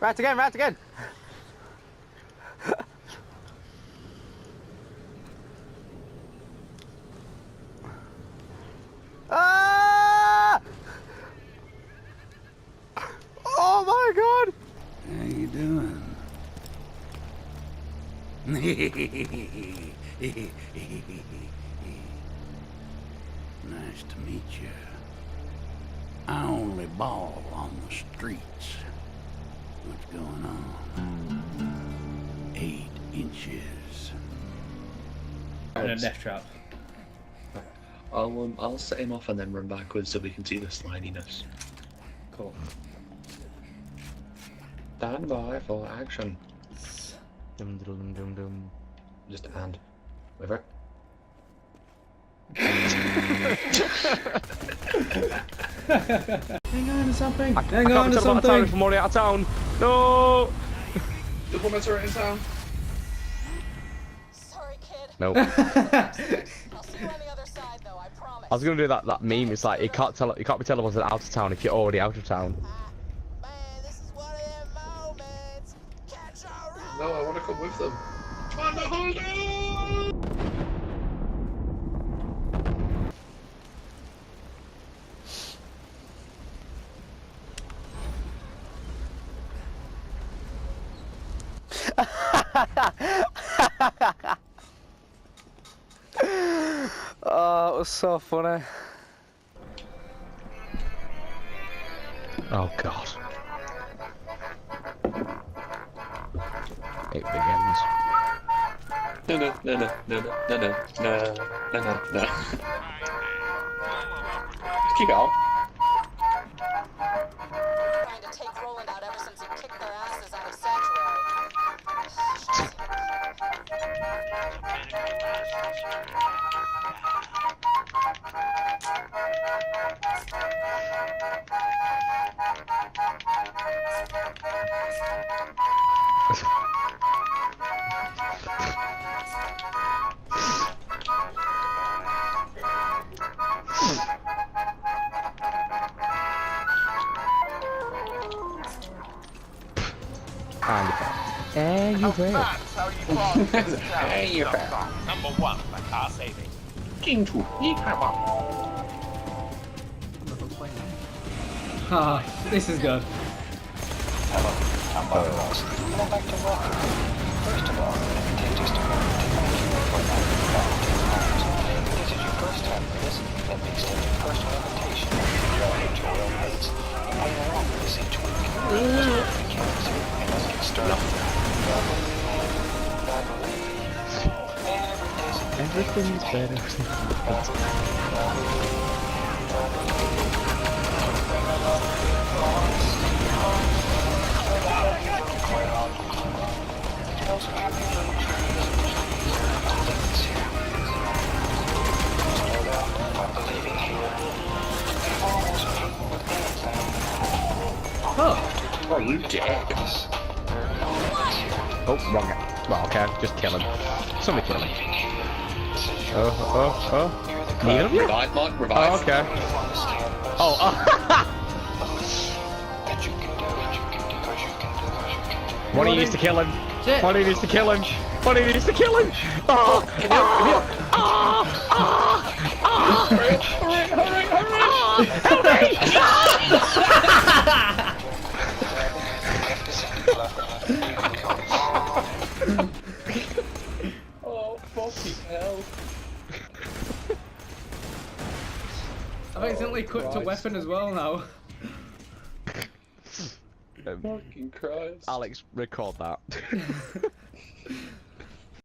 Right again, right again. Ah! Oh my God! How you doing? Nice to meet you. I only ball on the streets. What's going on? 8 inches. In a death trap. I'll set him off and then run backwards so we can see the slidiness. Cool. Stand by for action. Dum dum dum dum. Just a hand. Over. Hang on to something. Hang on to something. I'm already out of town. No. The woman's right in town. Sorry, kid. No. I'll see you on the other side, though. I promise. I was gonna do that meme. It's like you can't be teleported out of town if you're already out of town. Man, this is one of them moments. Catch a ride. No, I want to come with them. Trying to hold on. Oh, it was so funny. Oh God. It begins. No. Keep it on. Trying to take Roland out ever since he kicked their asses out of Sanctuary. And you failed. Hey, you're back. Number 1 for car saving. 进处一看吧。 Ah, this is good. Everything's better. Oh, you dead. Oh, wrong guy. Well, okay, just kill him. Somebody kill him. Neither of you? Revive, Mark, revive. Oh, okay. Oh, One of you needs to kill him. One of you needs to kill him. One of you needs to kill him. Oh, Hurry, help me! Oh, fucking hell. I've accidentally equipped a weapon as well now. Fucking Christ. Alex, record that.